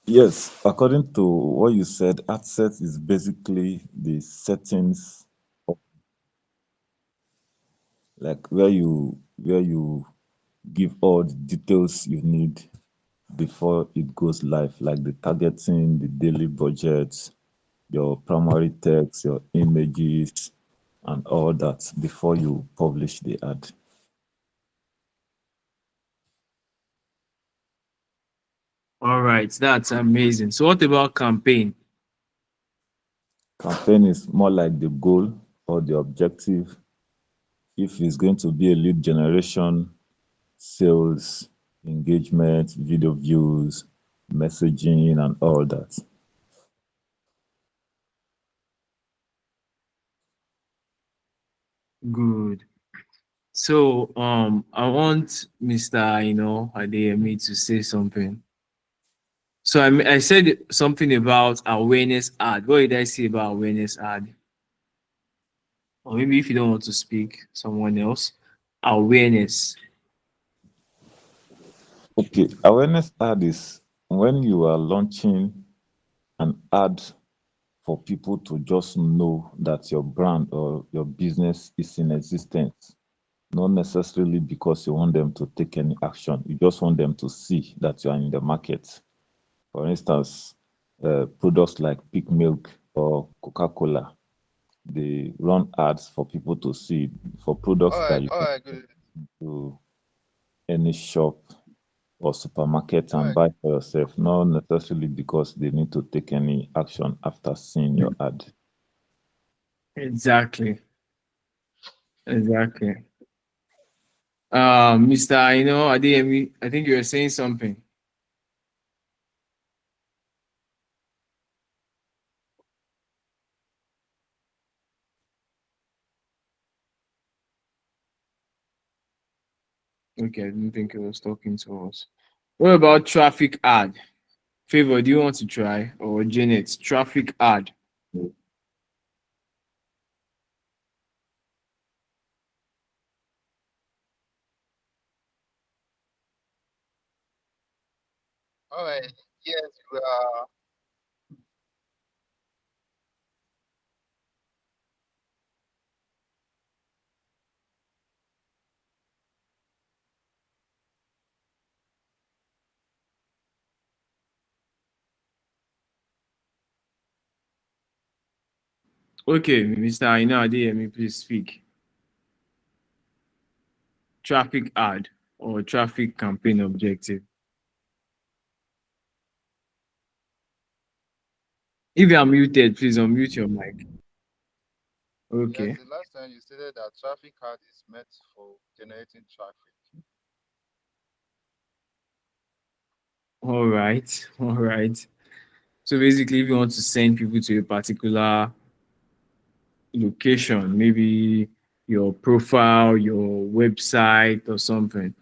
Yes, according to what you said, ad set is basically the settings of like where you give all the details you need before it goes live, like the targeting, the daily budgets, your primary text, your images, and all that before you publish the ad. All right, that's amazing. So what about campaign? Campaign is more like the goal or the objective. If it's going to be a lead generation, sales, engagement, video views, messaging, and all that. Good. So I want Mr. Adeyemi to say something. So I said something about awareness ad. What did I say about awareness ad? Or maybe if you don't want to speak, someone else. Awareness. Okay, awareness ad is when you are launching an ad for people to just know that your brand or your business is in existence, not necessarily because you want them to take any action. You just want them to see that you are in the market. For instance, products like Peak Milk or Coca-Cola, they run ads for people to see for products that you can All right, go good. to any shop or supermarket All and right. buy for yourself, not necessarily because they need to take any action after seeing your ad. Exactly. Exactly. Mr. Adeyemi, I think you were saying something. Okay, I didn't think he was talking to us. What about traffic ad? Favor, do you want to try? Or Janet, traffic ad. All right. Yes, you are. Okay, Mr. Adeyemi, please speak. Traffic ad or traffic campaign objective. If you are muted, please unmute your mic. Yes, Okay. the last time you stated that traffic card is meant for generating traffic. All right. All right. So basically, if you want to send people to a particular location, maybe your profile, your website, or something.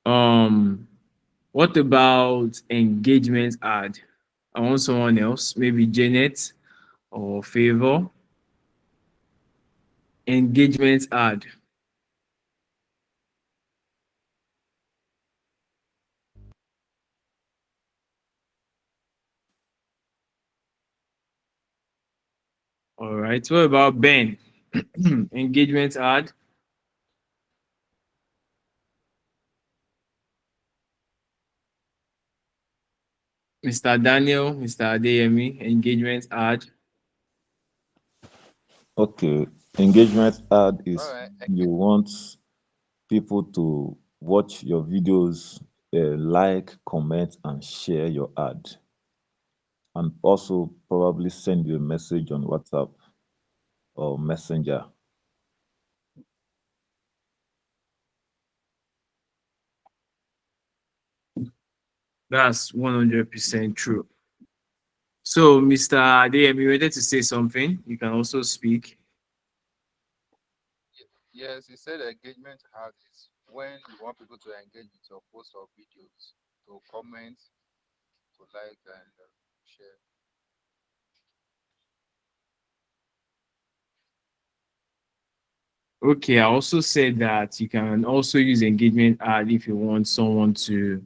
Um, what about engagement ad? I want someone else, maybe Janet or Favor. Engagement ad. All right. What about Ben? Engagement ad. Mr. Daniel, Mr. Adeyemi, engagement ad. Okay, engagement ad All is right. you want people to watch your videos, like, comment, and share your ad, and also probably send you a message on WhatsApp or Messenger. That's 100% true. So, Mr. Adeyemi, you wanted to say something? You can also speak. Yes, you said engagement ad is when you want people to engage with your post or videos, to comment, to like, and share. Okay, I also said that you can also use engagement ad if you want someone to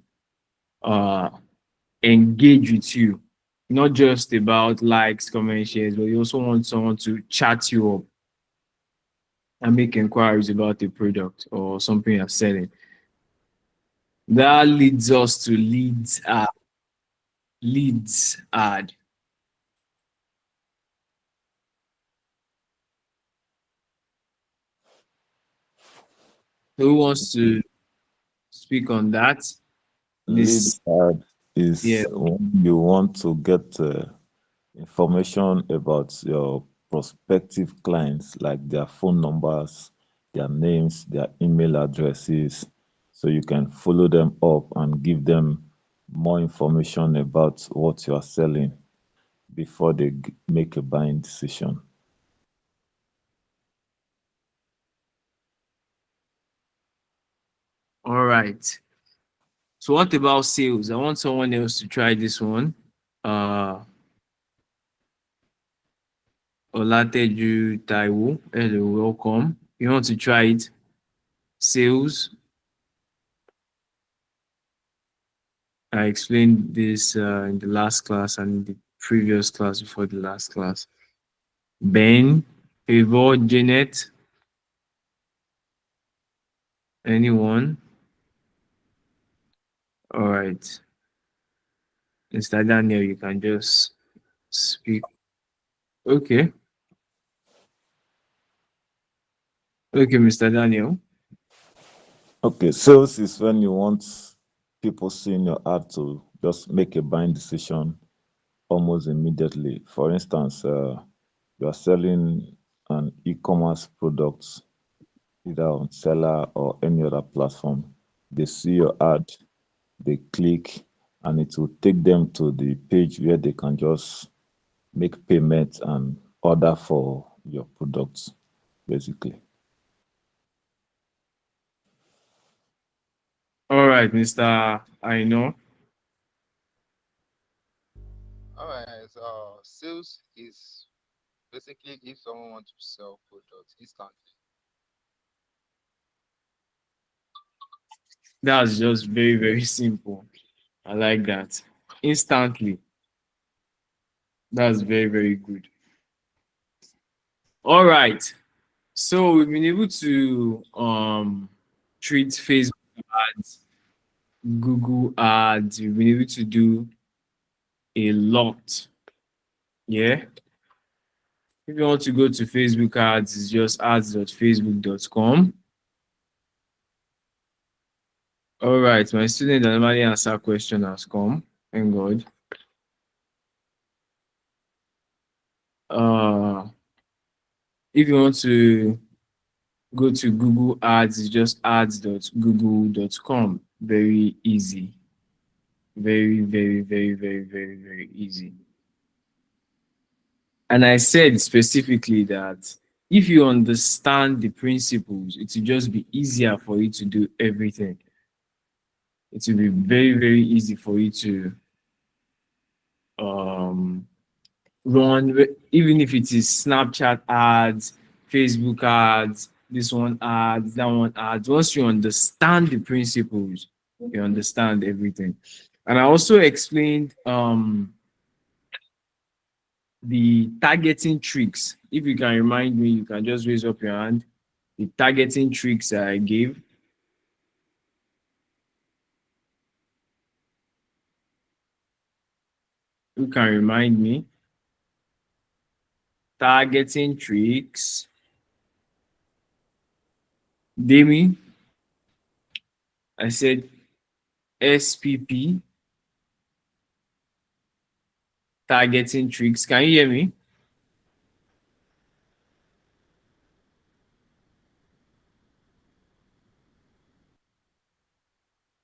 uh engage with you, not just about likes, comments, shares, but you also want someone to chat you up and make inquiries about a product or something you're selling. That leads us to leads ad. Who wants to speak on that? Lead This, ad yeah. is when you want to get information about your prospective clients, like their phone numbers, their names, their email addresses, so you can follow them up and give them more information about what you are selling before they make a buying decision. All right. So what about sales? I want someone else to try this one. Uh, Olateju Taiwo, hello, welcome. You want to try it? Sales. I explained this in the last class and in the previous class before the last class. Ben, Favor, Janet, anyone? All right. Mr. Daniel, you can just speak. Okay. Okay, Mr. Daniel. Okay, sales is when you want people seeing your ad to just make a buying decision almost immediately. For instance, you are selling an e-commerce product either on Seller or any other platform. They see your ad, they click, and it will take them to the page where they can just make payment and order for your products, basically. All right, Mr. I know. All right. Sales is basically if someone wants to sell products instantly. That's just very, very simple. I like that. Instantly. That's very, very good. All right. So we've been able to treat Facebook ads, Google ads. We've been able to do a lot. Yeah. If you want to go to Facebook ads, it's just ads.facebook.com. All right, my student that normally answer question has come. Thank God. Uh, if you want to go to Google Ads, it's just ads.google.com. Very easy. Very, very, very, very, very, very easy. And I said specifically that if you understand the principles, it will just be easier for you to do everything. It will be very, very easy for you to um, run, even if it is Snapchat ads, Facebook ads, this one ads, that one ads. Once you understand the principles, you understand everything. And I also explained the targeting tricks. If you can remind me, you can just raise up your hand. The targeting tricks that I gave. Who can remind me? Targeting tricks. Demi, I said SPP, targeting tricks. Can you hear me?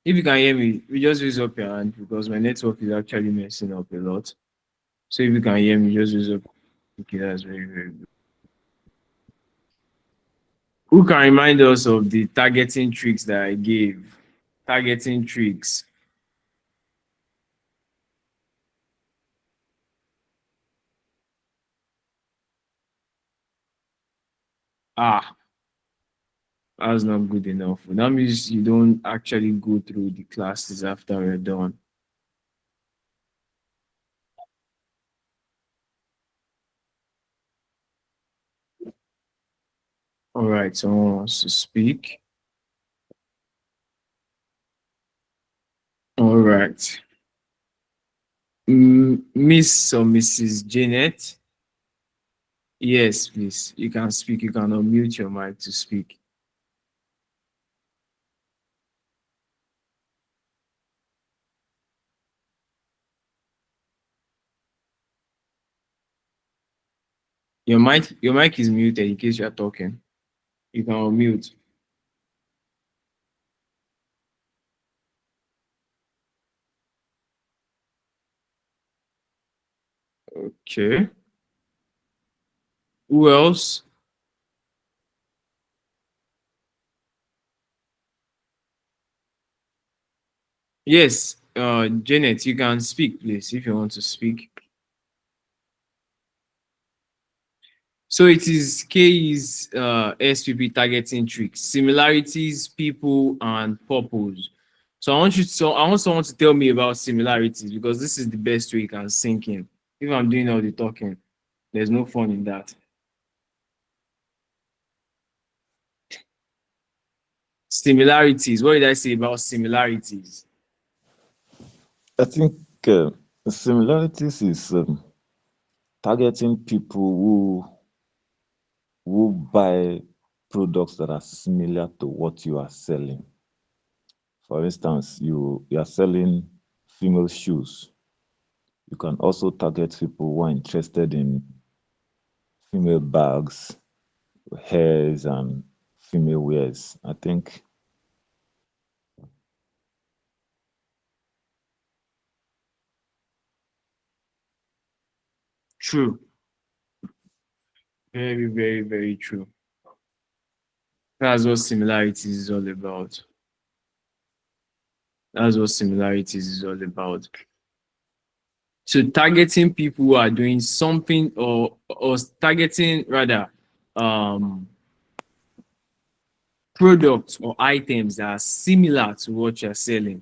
If you can hear me, you just raise up your hand because my network is actually messing up a lot. So if you can hear me, just raise up. Okay, that's very, very good. Who can remind us of the targeting tricks that I gave? Targeting tricks. Ah, that's not good enough. That means you don't actually go through the classes after we're done. All right, someone wants to speak. All right. Miss or Mrs. Janet? Yes, please. You can speak. You can unmute your mic to speak. Your mic is muted in case you are talking. You can unmute. Okay. Who else? Yes, Janet, you can speak, please, if you want to speak. So it is K's SPP targeting tricks, similarities, people, and purpose. I want someone to tell me about similarities because this is the best way you can sink in. If I'm doing all the talking, there's no fun in that. Similarities. What did I say about similarities? I think similarities is targeting people who buy products that are similar to what you are selling. For instance, you are selling female shoes. You can also target people who are interested in female bags, hairs, and female wears. I think True. Very, very, very true. That's what similarities is all about. That's what similarities is all about. So targeting people who are doing something or targeting rather um products or items that are similar to what you're selling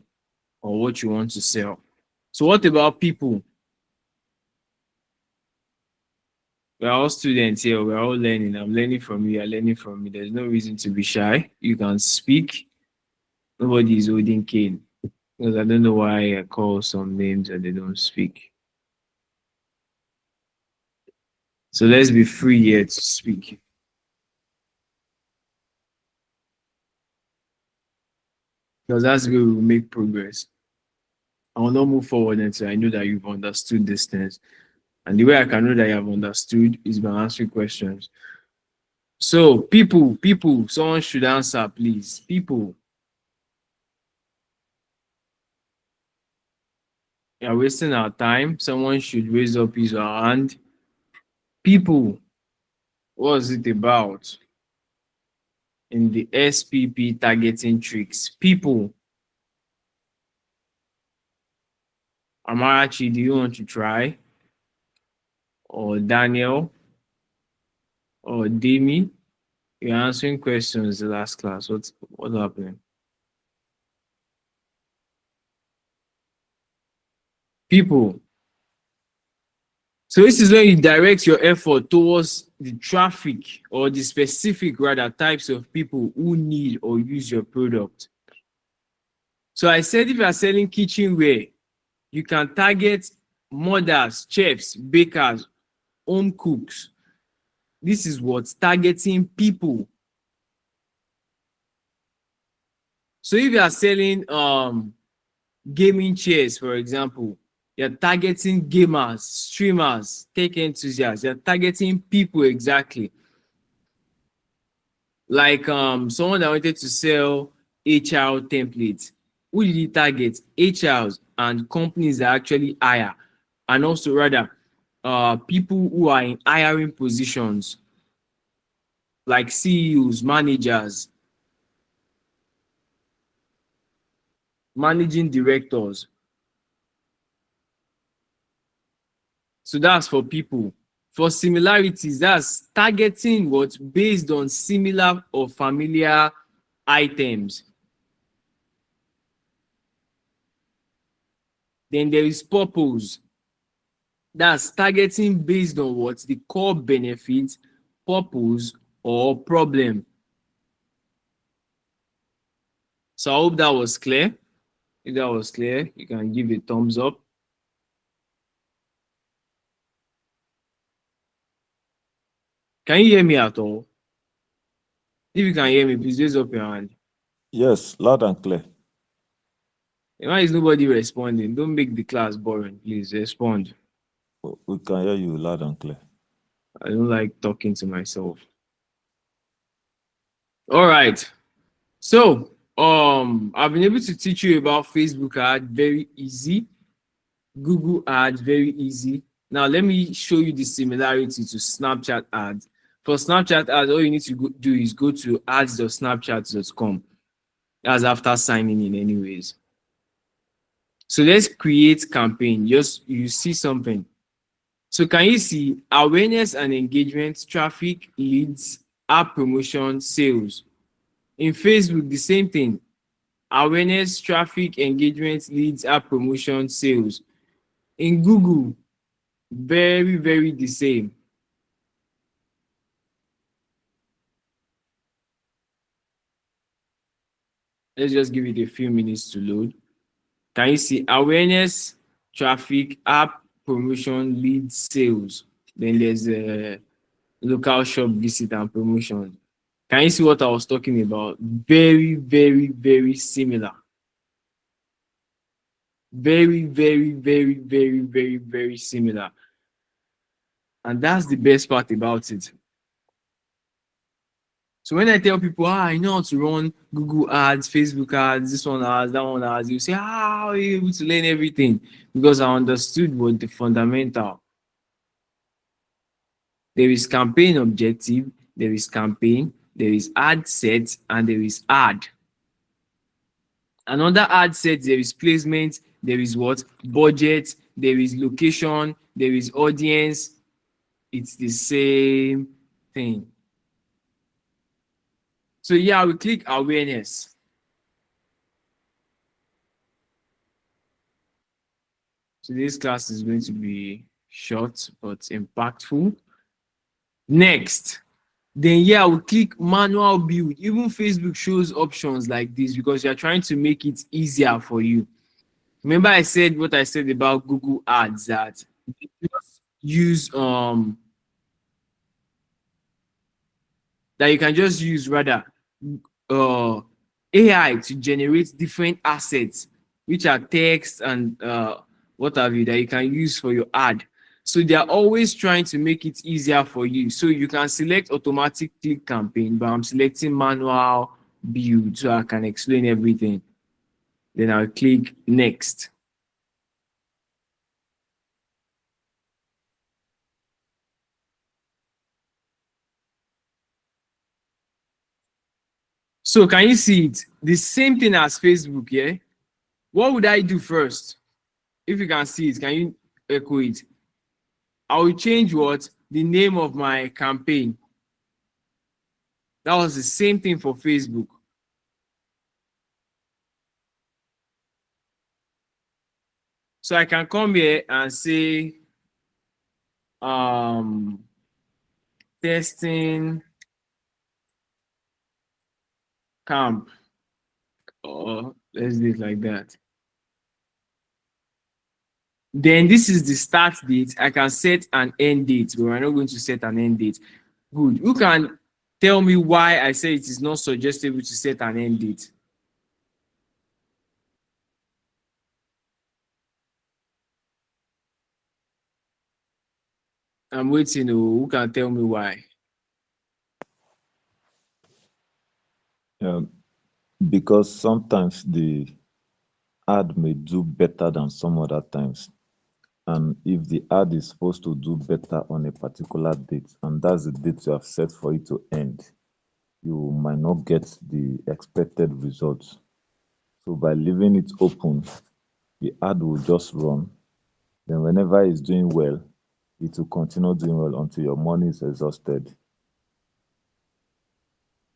or what you want to sell. So what about people? We're all students here, we're all learning. I'm learning from you, you're learning from me. There's no reason to be shy. You can speak. Nobody is holding cane. Because I don't know why I call some names and they don't speak. So let's be free here to speak. Because that's where we will make progress. I will not move forward until I know that you've understood these things. And the way I can know that you have understood is by answering questions. So, people, someone should answer, please. People, you're wasting our time. Someone should raise up his or her hand. People, what's it about in the SPP targeting tricks? People, Amarachi, do you want to try? Or Daniel? Or Demi? You're answering questions the last class. What's happening? People. So this is when you direct your effort towards the traffic or the specific rather types of people who need or use your product. So I said if you are selling kitchenware, you can target mothers, chefs, bakers, home cooks. This is what targeting people. So if you are selling gaming chairs, for example, you're targeting gamers, streamers, tech enthusiasts. You're targeting people exactly. Like someone that wanted to sell HR templates. Who did he target? HRs and companies that actually hire, and also rather people who are in hiring positions like CEOs, managers, managing directors. So that's for people. For similarities, that's targeting what based on similar or familiar items. Then there is purpose. That's targeting based on what the core benefit, purpose, or problem. So I hope that was clear. If that was clear, you can give a thumbs up. Can you hear me at all? If you can hear me, please raise up your hand. Yes, loud and clear. Why is nobody responding? Don't make the class boring. Please respond. We can hear you loud and clear. I don't like talking to myself. All right. So, I've been able to teach you about Facebook ad, very easy. Google ads, very easy. Now, let me show you the similarity to Snapchat ads. For Snapchat ads, all you need to do is go to ads.snapchat.com. That's after signing in anyways. So let's create campaign. Just you see something. So can you see awareness and engagement, traffic, leads, app promotion, sales? In Facebook, the same thing. Awareness, traffic, engagement, leads, app promotion, sales. In Google, very, very the same. Let's just give it a few minutes to load. Can you see awareness, traffic, app promotion, leads, sales? Then there's a local shop visit and promotion. Can you see what I was talking about? Very, very, very similar. Very, very, very, very, very, very similar. And that's the best part about it. So when I tell people, I know how to run Google ads, Facebook ads, this one ads, that one ads, you say, how are you able to learn everything? Because I understood what the fundamental. There is campaign objective, there is campaign, there is ad set, and there is ad. Another ad set, there is placement, there is what? Budget, there is location, there is audience. It's the same thing. So yeah, we click awareness. So this class is going to be short but impactful. Next, then yeah, we click manual build. Even Facebook shows options like this because you're trying to make it easier for you. Remember I said what I said about Google ads, that just use that you can just use rather uh AI to generate different assets, which are text and what have you, that you can use for your ad. So they are always trying to make it easier for you. So you can select automatic click campaign, but I'm selecting manual build so I can explain everything. Then I'll click next. So can you see it? The same thing as Facebook, yeah? What would I do first? If you can see it, can you echo it? I will change what? The name of my campaign. That was the same thing for Facebook. So I can come here and say testing camp, or let's do it like that. Then this is the start date. I can set an end date, but we're not going to set an end date. Good. Who can tell me why I say it is not suggestible to set an end date? I'm waiting. Oh, who can tell me why? Because sometimes the ad may do better than some other times. And if the ad is supposed to do better on a particular date, and that's the date you have set for it to end, you might not get the expected results. So by leaving it open, the ad will just run. Then whenever it's doing well, it will continue doing well until your money is exhausted.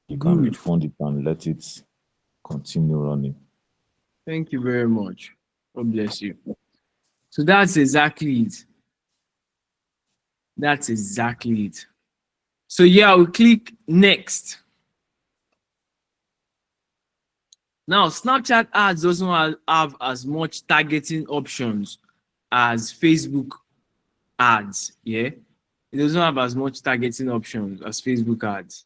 You can Good. refund it and let it continue running. Thank you very much. God bless you. So that's exactly it. That's exactly it. So yeah, we click next. Now, Snapchat ads doesn't have as much targeting options as Facebook ads. Yeah, it doesn't have as much targeting options as Facebook ads.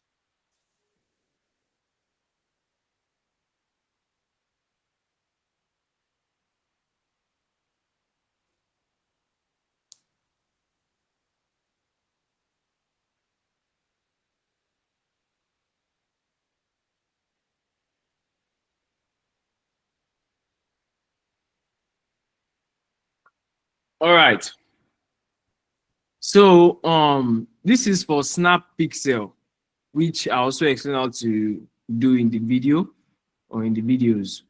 All right. So this is for Snap Pixel, which I also explain how to do in the video or in the videos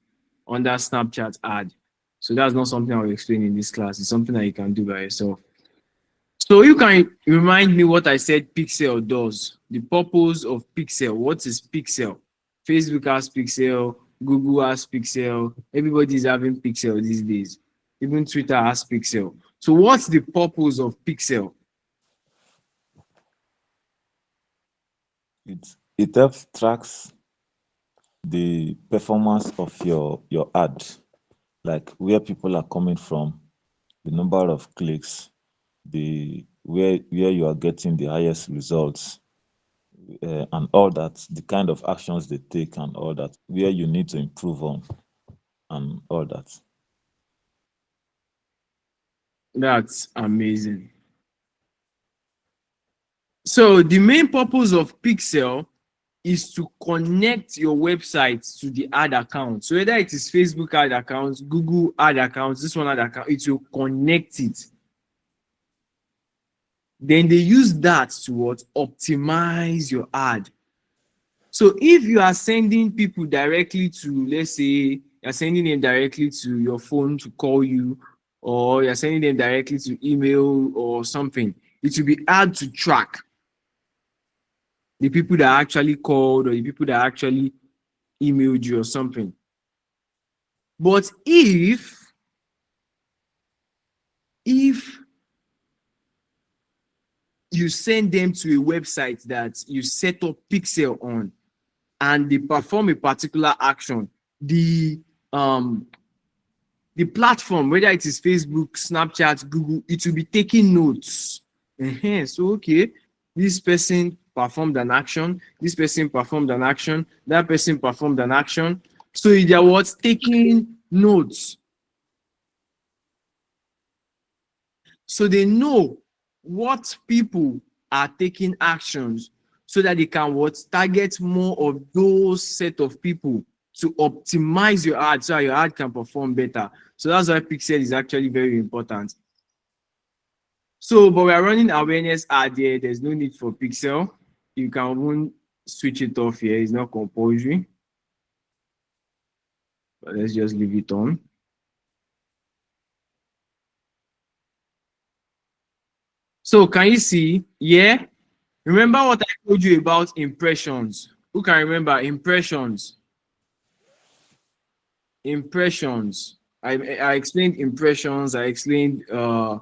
under Snapchat ad. So that's not something I'll explain in this class. It's something that you can do by yourself. So you can remind me what I said Pixel does. The purpose of Pixel. What is Pixel? Facebook has Pixel, Google has Pixel, everybody is having Pixel these days. Even Twitter has Pixel. So what's the purpose of Pixel? It helps tracks the performance of your ad, like where people are coming from, the number of clicks, the where you are getting the highest results, and all that, the kind of actions they take and all that, where you need to improve on and all that. That's amazing. So the main purpose of Pixel is to connect your website to the ad account. So whether it is Facebook ad account, Google ad account, this one ad account, it will connect it. Then they use that to what? Optimize your ad. So if you are sending people directly to, let's say, you're sending them directly to your phone to call you, or you're sending them directly to email or something, it will be hard to track the people that actually called or the people that actually emailed you or something. But if you send them to a website that you set up Pixel on and they perform a particular action, um the platform, whether it is Facebook, Snapchat, Google, it will be taking notes. So okay, this person performed an action, this person performed an action, that person performed an action. So they are what? Taking notes. So they know what people are taking actions so that they can what? Target more of those set of people to optimize your ad so your ad can perform better. So that's why Pixel is actually very important. So, but we are running awareness ad here. There's no need for Pixel. You can even switch it off here. It's not compulsory. But let's just leave it on. So can you see? Yeah. Remember what I told you about impressions? Who can remember impressions? Impressions. I explained impressions. I explained uh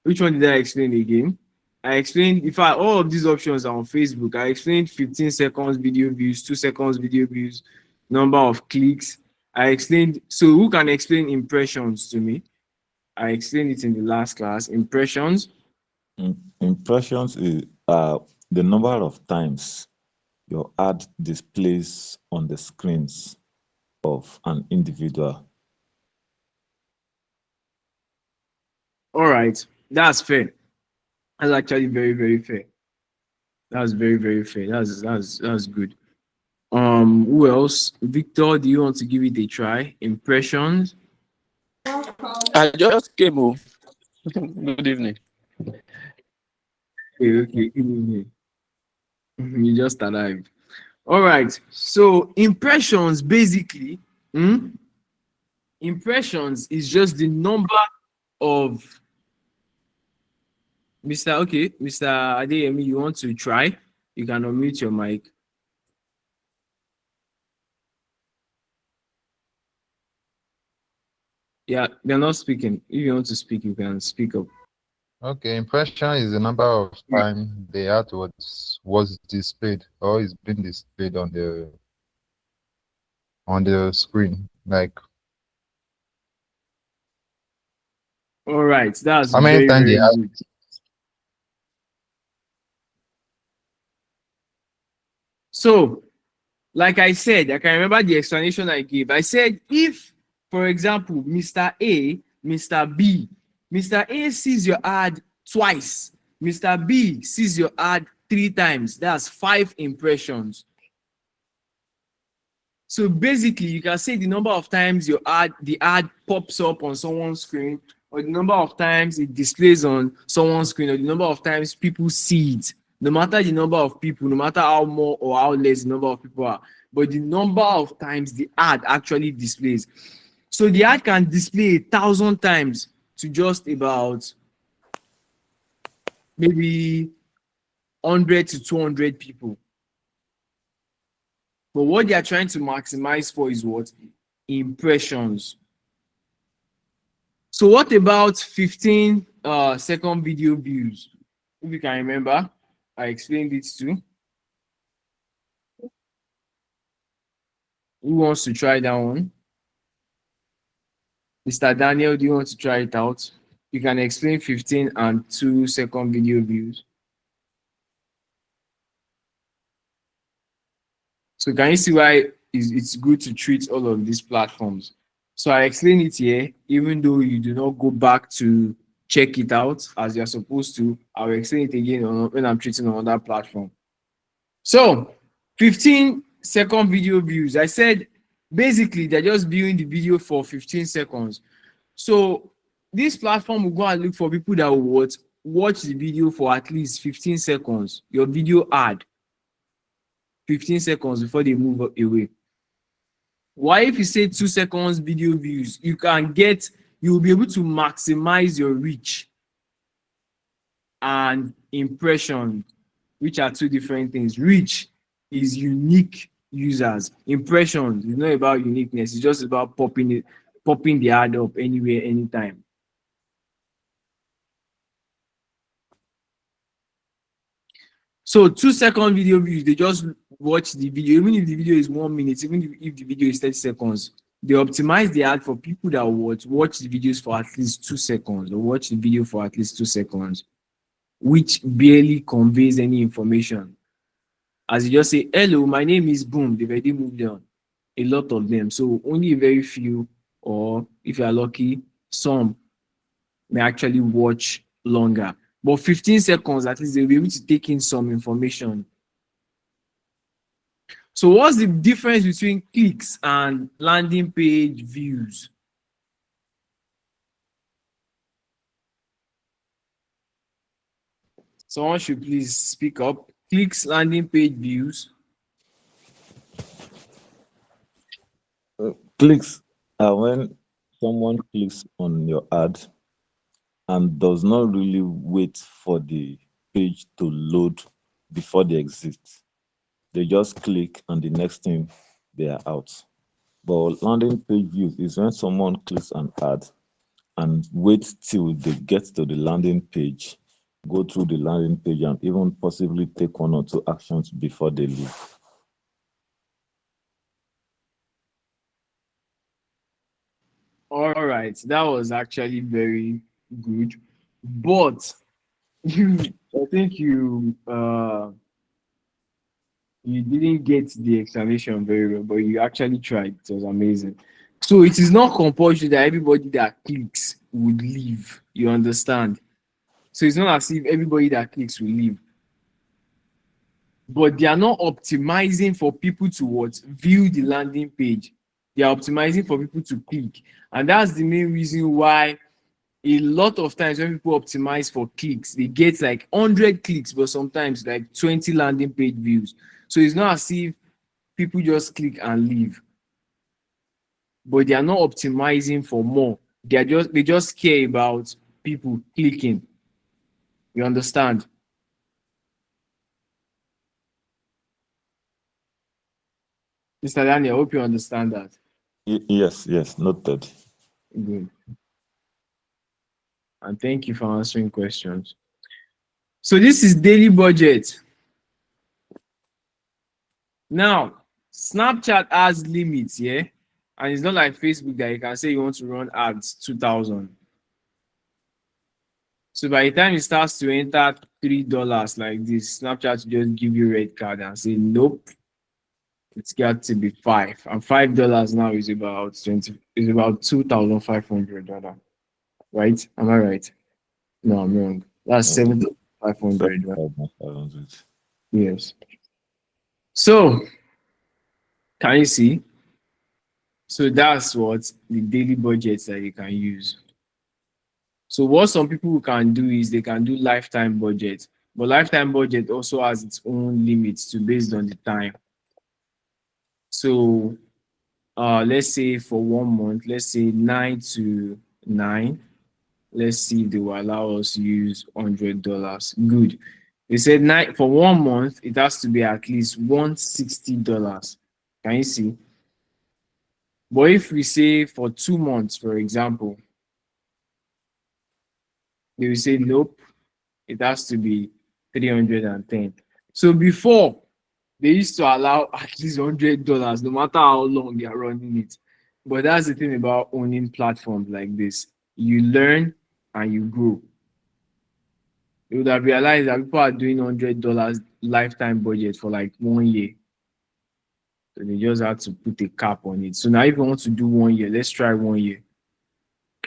which one did I explain again? I explained, in fact, all of these options are on Facebook. I explained 15 seconds video views, 2 seconds video views, number of clicks. I explained, so who can explain impressions to me? I explained it in the last class. Impressions. Impressions is the number of times your ad displays on the screens of an individual. All right, that's fair. That's actually very, very fair. That's very, very fair. That's good. Who else? Victor, do you want to give it a try? Impressions. I just came home. Good evening. Okay, give me. You just arrived. All right. So impressions basically, impressions is just the number of Mr. Adeyemi, you want to try? You can unmute your mic. Yeah, they're not speaking. If you want to speak, you can speak up. Okay, impression is the number of time the art was displayed or is being displayed on the screen. Like All right, that's how many very, times the very art. good. So, like I said, I can remember the explanation I gave. I said, if, for example, Mr. A, Mr. B, Mr. A sees your ad twice, Mr. B sees your ad 3 times, that's 5 impressions. So basically, you can say the number of times the ad pops up on someone's screen, or the number of times it displays on someone's screen, or the number of times people see it. No matter the number of people, no matter how more or how less the number of people are, but the number of times the ad actually displays. So the ad can display 1,000 times to just about maybe 100 to 200 people. But what they are trying to maximize for is what? Impressions. So what about 15-second video views? If you can remember, I explained it too. Who wants to try that one? Mr. Daniel, do you want to try it out? You can explain 15 and 2-second video views. So can you see why it's good to treat all of these platforms? So I explain it here, even though you do not go back to check it out as you're supposed to. I'll explain it again when I'm treating another platform. So 15-second video views. I said basically they're just viewing the video for 15 seconds. So this platform will go and look for people that will watch the video for at least 15 seconds. Your video ad 15 seconds before they move away. Why if you say 2 seconds video views, you will be able to maximize your reach and impression, which are two different things. Reach is unique users. Impressions is not about uniqueness, it's just about popping the ad up anywhere, anytime. So 2 second video views, they just watch the video, even if the video is 1 minute, even if the video is 30 seconds, they optimize the ad for people that watch the videos for at least 2 seconds or watch the video for at least 2 seconds, which barely conveys any information. As you just say, hello, my name is Boom, they've already moved on. A lot of them. So only a very few, or if you are lucky, some may actually watch longer. But 15 seconds, at least they'll be able to take in some information. So what's the difference between clicks and landing page views? Someone should please speak up. Clicks, landing page views. Clicks are when someone clicks on your ad and does not really wait for the page to load before they exit. They just click and the next thing they are out. But landing page views is when someone clicks an ad and waits till they get to the landing page, go through the landing page, and even possibly take 1 or 2 actions before they leave. All right, that was actually very good. But I think you didn't get the explanation very well, but you actually tried. It was amazing. So it is not compulsory that everybody that clicks would leave. You understand? So it's not as if everybody that clicks will leave. But they are not optimizing for people to view the landing page. They are optimizing for people to click. And that's the main reason why a lot of times when people optimize for clicks, they get like 100 clicks, but sometimes like 20 landing page views. So it's not as if people just click and leave, but they are not optimizing for more. They just care about people clicking. You understand? Mr. Daniel, I hope you understand that. Yes, yes, noted. Good. and thank you for answering questions. So this is daily budget. Now, Snapchat has limits, yeah? And it's not like Facebook that you can say you want to run ads 2,000. So by the time it starts to enter $3 like this, Snapchat will just give you red card and say, nope, it's got to be five. And $5 now is about $2,500. Right? Am I right? No, I'm wrong. That's Okay. 7,500, right? 7,500. Yes. So can you see? So that's what the daily budgets that you can use. So what some people can do is they can do lifetime budget, but lifetime budget also has its own limits to based on the time. So let's say for 1 month, let's say 9 to 9. Let's see if they will allow us to use $100. Good. They said nine for 1 month, it has to be at least $160. Can you see? But if we say for 2 months, for example, they will say nope, it has to be 310. So before they used to allow at least $100, no matter how long they are running it. But that's the thing about owning platforms like this. You learn and you grow. You would have realized that people are doing $100 lifetime budget for like 1 year. So they just had to put a cap on it. So now if you want to do 1 year, let's try 1 year.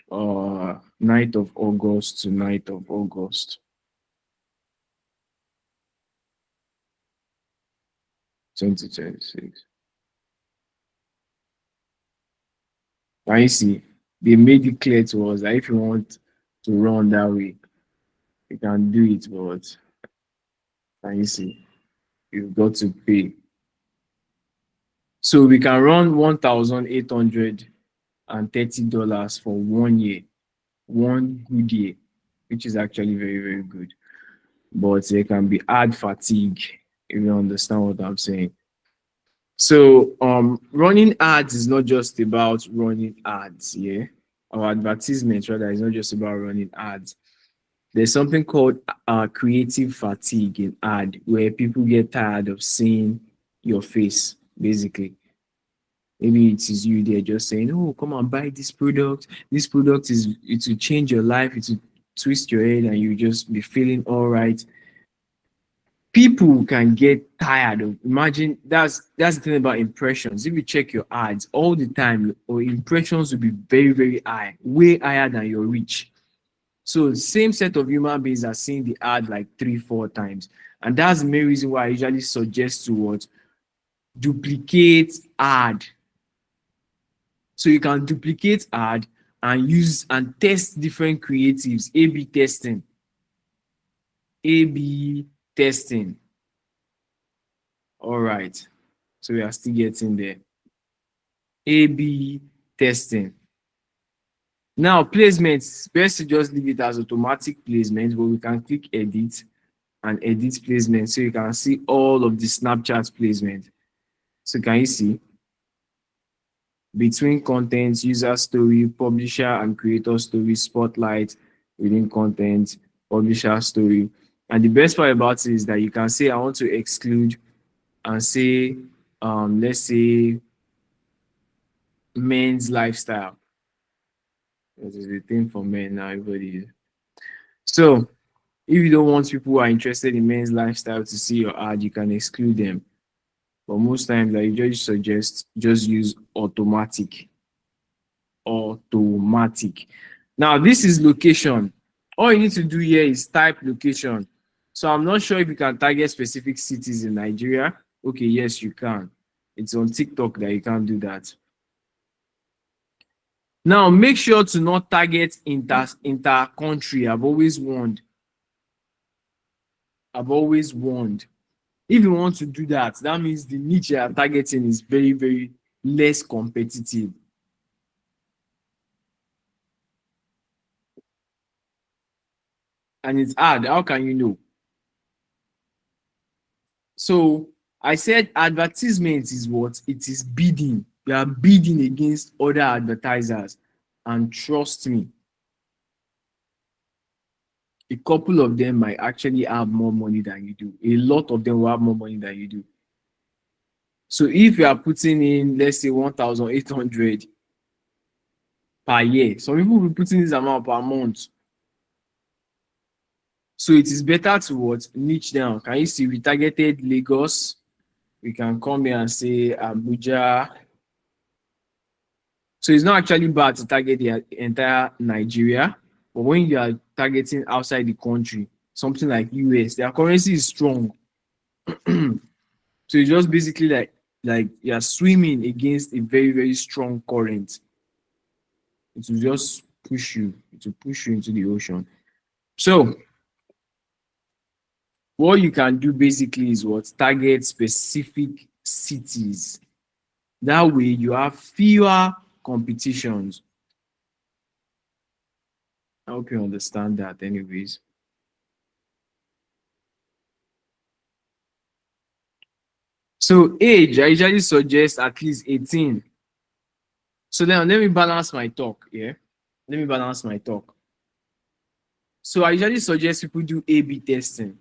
9th of August to 9th of August 2026. Can you see? They made it clear to us that if you want to run that way, you can do it, but can you see? You've got to pay. So we can run $1,830 for 1 year, one good year, which is actually very, very good. But there can be ad fatigue, if you understand what I'm saying. So running ads is not just about running ads, yeah. Or advertisements rather is not just about running ads. There's something called creative fatigue in ad, where people get tired of seeing your face, basically. Maybe it is you, they're just saying, oh, come and buy this product. This product it will change your life, it will twist your head, and you just be feeling all right. People can get tired of, imagine that's the thing about impressions. If you check your ads all the time, your impressions will be very, very high, way higher than your reach. So same set of human beings are seeing the ad like 3-4 times. And that's the main reason why I usually suggest to what? Duplicate ad. So you can duplicate ad and use and test different creatives. A/B testing. A/B testing. All right. So we are still getting there. A/B testing. Now, placements, best to just leave it as automatic placement, but we can click edit and edit placement so you can see all of the Snapchat placement. So can you see? Between content, user story, publisher and creator story, spotlight, within content, publisher story. And the best part about it is that you can say I want to exclude and say let's say men's lifestyle. This is the thing for men now, everybody. So if you don't want people who are interested in men's lifestyle to see your ad, you can exclude them. But most times I usually suggest just use automatic. Automatic. Now this is location. All you need to do here is type location. So I'm not sure if you can target specific cities in Nigeria. Okay, yes, you can. It's on TikTok that you can't do that. Now make sure to not target inter country. I've always warned. If you want to do that, that means the niche you are targeting is very, very less competitive. And it's hard. How can you know? So I said advertisement is what? It is bidding. You are bidding against other advertisers. And trust me, a couple of them might actually have more money than you do. A lot of them will have more money than you do. So if you are putting in, let's say 1,800 per year, some people will be putting this amount per month. So it is better to what? Niche down. Can you see we targeted Lagos? We can come here and say Abuja. So it's not actually bad to target the entire Nigeria, but when you are targeting outside the country, something like US, their currency is strong. So it's just basically like you're swimming against a very, very strong current. It will just push you, it will push you into the ocean. So what you can do basically is what? Target specific cities. That way you have fewer competitions. I hope you understand that anyways. So age, I usually suggest at least 18. So then let me balance my talk, yeah? Let me balance my talk. So I usually suggest people do A/B testing.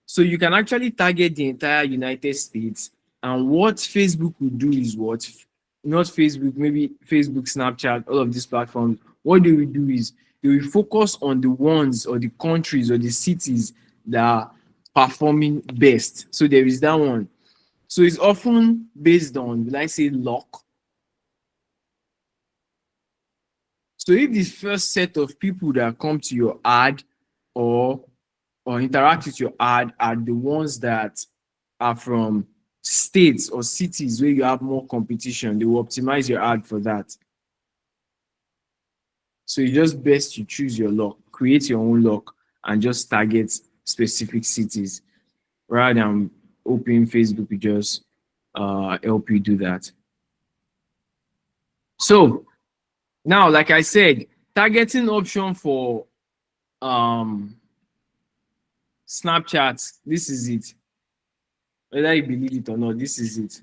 So you can actually target the entire United States, and what Facebook will do is what? Not Facebook, maybe Facebook, Snapchat, all of these platforms. What they will do is they will focus on the ones or the countries or the cities that are performing best. So there is that one. So it's often based on, will I say, luck. So if the first set of people that come to your ad or interact with your ad are the ones that are from states or cities where you have more competition, they will optimize your ad for that. So it's just best you choose your luck, create your own luck, and just target specific cities rather than hoping Facebook will just help you do that. So now, like I said, targeting option for Snapchat, this is it. Whether you believe it or not, this is it.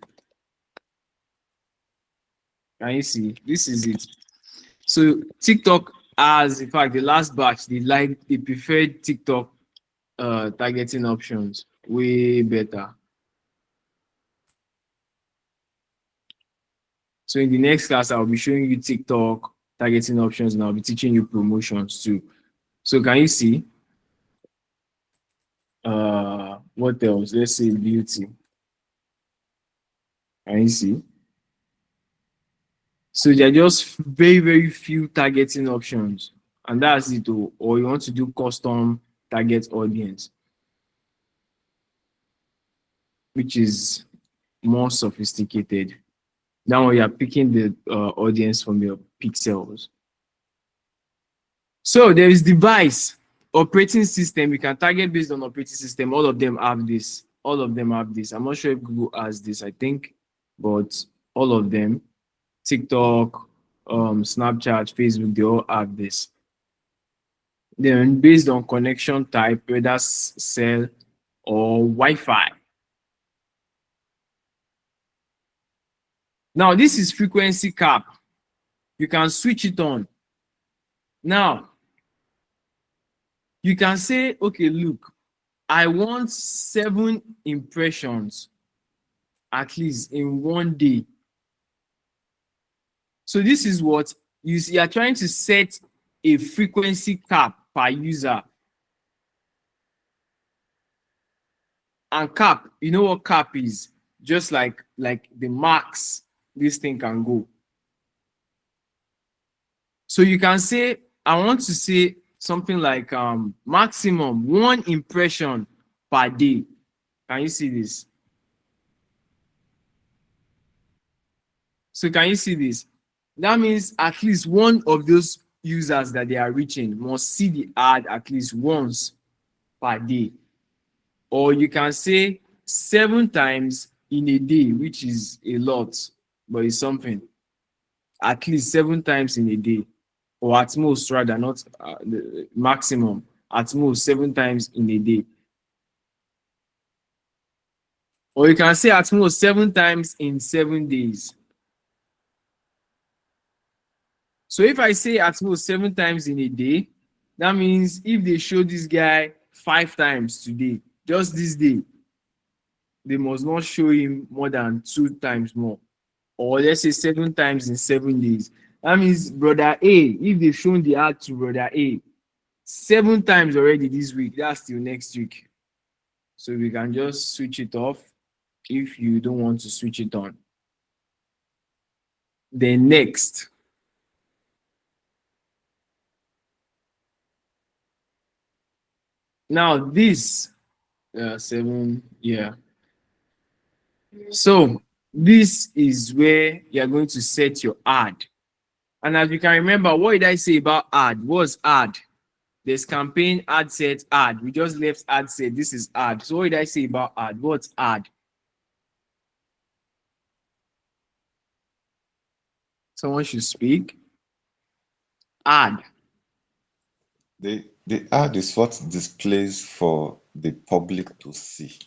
Can you see? This is it. So TikTok has, in fact, the last batch, they preferred TikTok targeting options way better. So in the next class, I'll be showing you TikTok targeting options, and I'll be teaching you promotions too. So can you see? What else? Let's say beauty. Can you see? So there are just very, very few targeting options, and that's it. Or you want to do custom target audience, which is more sophisticated. That one, you are picking the audience from your pixels. So there is device, operating system. You can target based on operating system. All of them have this. All of them have this. I'm not sure if Google has this, I think, but all of them, TikTok, Snapchat, Facebook, they all have this. Then based on connection type, whether cell or Wi-Fi. Now this is frequency cap. You can switch it on. Now you can say, okay, look, I want 7 impressions at least in one day. So this is what you see. You're trying to set a frequency cap per user. And cap, you know what cap is? Just like the max this thing can go. So you can say, I want to say something like maximum 1 impression per day. Can you see this? So can you see this? That means at least one of those users that they are reaching must see the ad at least once per day. Or you can say 7 times in a day, which is a lot, but it's something. At least 7 times in a day, or at most, rather, not the maximum, at most 7 times in a day. Or you can say at most 7 times in 7 days. So if I say at most 7 times in a day, That means if they show this guy 5 times today, just this day, they must not show him more than 2 times more. Or let's say 7 times in 7 days. That means brother A, if they've shown the ad to brother A 7 times already this week, that's till next week. So we can just switch it off if you don't want to switch it on. Then next. Now this 7, yeah. So this is where you're going to set your ad. And as you can remember, what did I say about ad? What's ad? There's campaign, ad set, ad. We just left ad set. This is ad. So what did I say about ad? What's ad? Someone should speak. Ad. The ad is what displays for the public to see.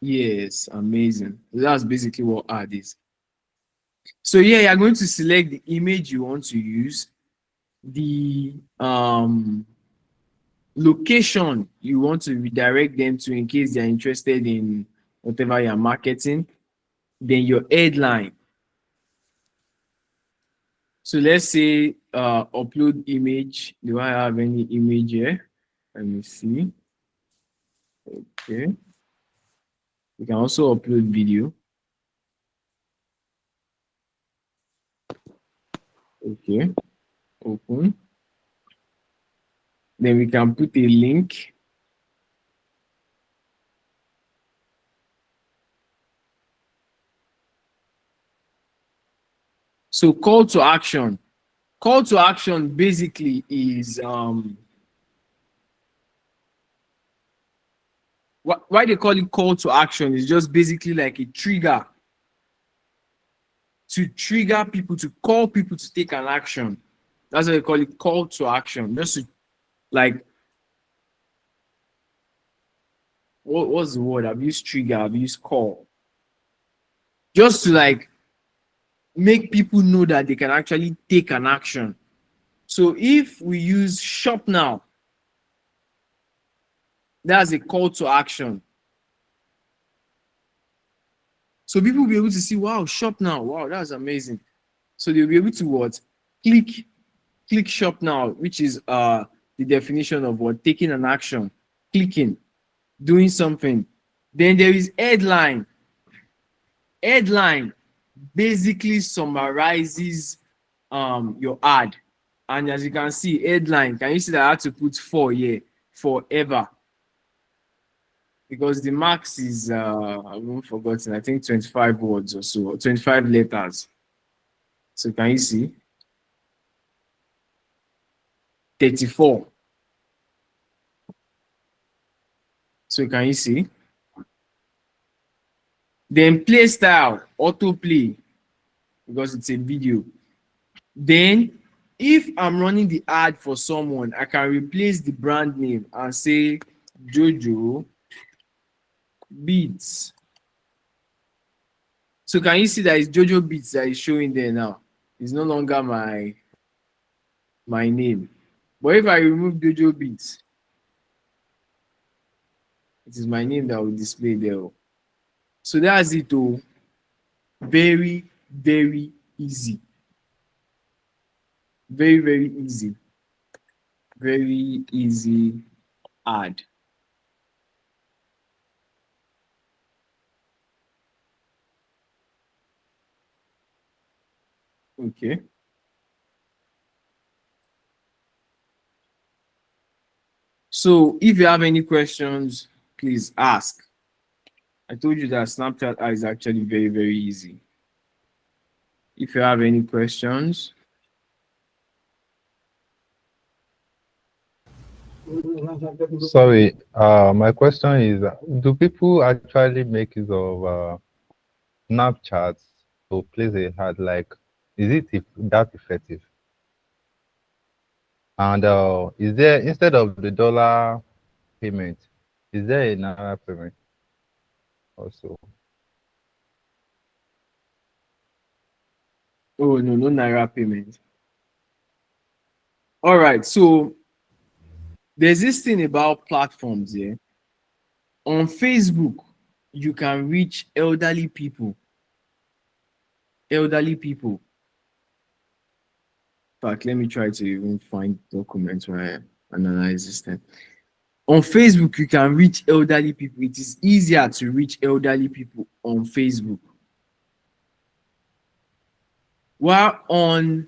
Yes, amazing. That's basically what ad is. So yeah, you're going to select the image you want to use, the location you want to redirect them to in case they're interested in whatever you're marketing, then your headline. So let's say upload image. Do I have any image here? Let me see. Okay. You can also upload video. Okay. Open. Then we can put a link. So call to action. Call to action basically is why they call it call to action is just basically like a trigger to trigger people, to call people to take an action. That's why they call it call to action. Just to, like, what's the word? I've used trigger, I've used call. Just to like make people know that they can actually take an action. So if we use shop now, that's a call to action. So people will be able to see, wow, shop now. Wow, that's amazing. So they'll be able to what? Click shop now, which is the definition of what? Taking an action, clicking, doing something. Then there is headline. Headline basically summarizes your ad. And as you can see, headline, can you see that I had to put 4 here, forever? Because the max is I've forgotten, I think 25 words or so, 25 letters. So can you see? 34. So can you see? Then play style, autoplay, because it's a video. Then if I'm running the ad for someone, I can replace the brand name and say Jojo Beats. So can you see that it's Jojo Beats that is showing there now? It's no longer my name. But if I remove Jojo Beats, it is my name that will display there. So that's it. Oh, very, very easy. Very, very easy. Very easy ad. Okay. So if you have any questions, please ask. I told you that Snapchat ad is actually very, very easy. If you have any questions. Sorry, my question is, do people actually make use of Snapchat to place a ad? Like, is it that effective? And is there, instead of the dollar payment, is there a naira payment also? Oh, no, no Naira payment. All right. So There's this thing about platforms here. On Facebook, you can reach elderly people. Elderly people. In fact, let me try to even find documents where I analyze this thing. On Facebook, you can reach elderly people. It is easier to reach elderly people on Facebook. While on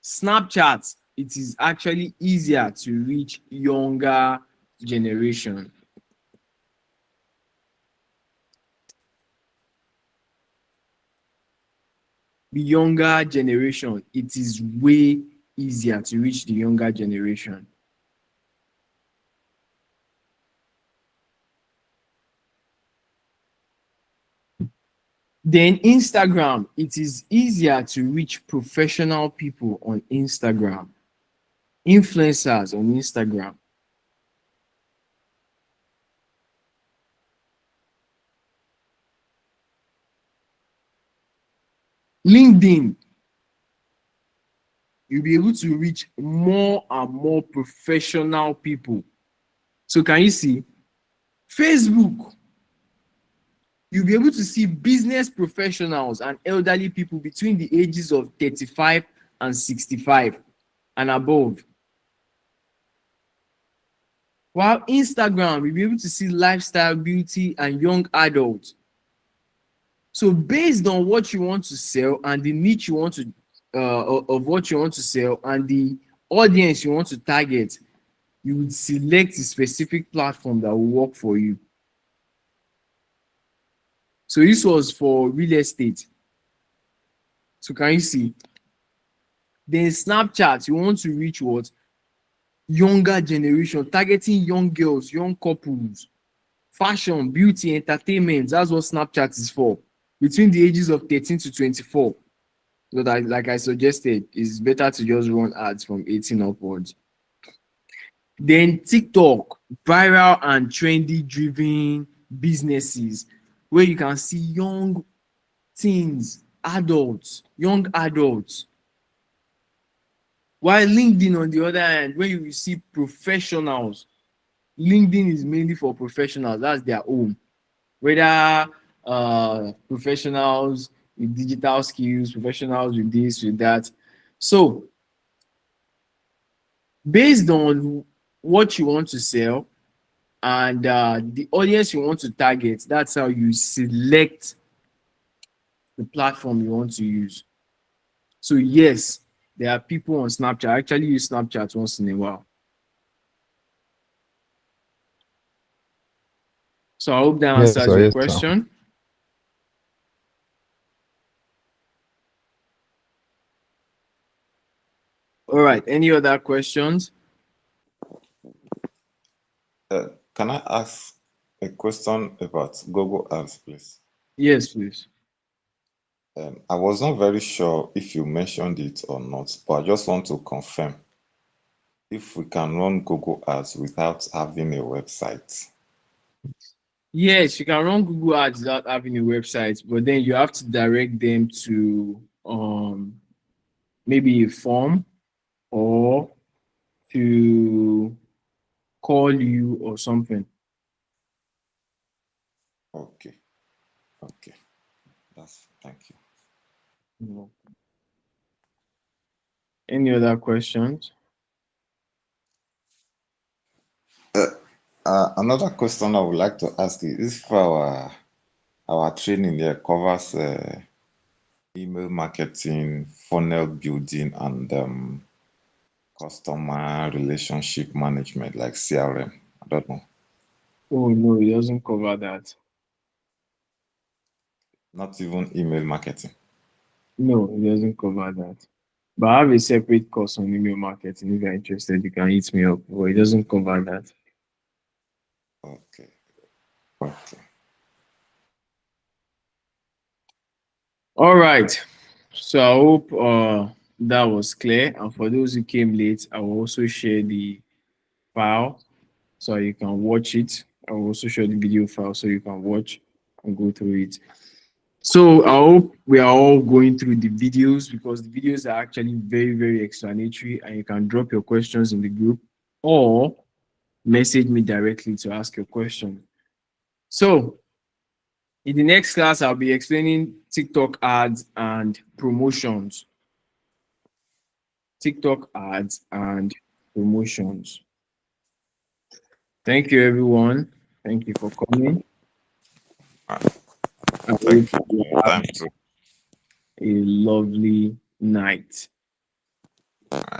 Snapchat, it is actually easier to reach younger generation. The younger generation, it is way easier to reach the younger generation. Then Instagram, it is easier to reach professional people on Instagram, influencers on Instagram. LinkedIn, you'll be able to reach more and more professional people. So can you see? Facebook, you'll be able to see business professionals and elderly people between the ages of 35 and 65 and above. While Instagram, you'll be able to see lifestyle, beauty, and young adults. So based on what you want to sell and the niche you want to of what you want to sell and the audience you want to target, you would select a specific platform that will work for you. So this was for real estate. So can you see? Then Snapchat, you want to reach what? Younger generation, targeting young girls, young couples, fashion, beauty, entertainment. That's what Snapchat is for. Between the ages of 13 to 24. So that, like I suggested, it's better to just run ads from 18 upwards. Then TikTok, viral and trendy driven businesses where you can see young teens, adults, young adults. While LinkedIn, on the other hand, when you see professionals, LinkedIn is mainly for professionals. That's their own. Whether professionals with digital skills, professionals with this, with that. So, based on what you want to sell and the audience you want to target, that's how you select the platform you want to use. So, yes, there are people on Snapchat. I actually use Snapchat once in a while. So, I hope that answers your question. All right. Any other questions? Can I ask a question about Google Ads, please? Yes, please. I was not very sure if you mentioned it or not, but I just want to confirm if we can run Google Ads without having a website. Yes, you can run Google Ads without having a website, but then you have to direct them to maybe a form or to call you or something. Okay. Thank you. No. Any other questions? Another question I would like to ask you is if our training here covers email marketing, funnel building, and customer relationship management like CRM. I don't know. Oh no, it doesn't cover that. Not even email marketing. No, it doesn't cover that. But I have a separate course on email marketing. If you're interested, you can hit me up. But it doesn't cover that. Okay. All right. So I hope that was clear. And for those who came late, I will also share the file so you can watch it. I will also show the video file so you can watch and go through it. So I hope we are all going through the videos, because the videos are actually very, very explanatory, and you can drop your questions in the group or message me directly to ask your question. So in the next class, I'll be explaining TikTok ads and promotions. TikTok ads and promotions. Thank you, everyone. Thank you for coming. I hope Thank you. you have Time to a lovely night.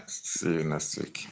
see you next week.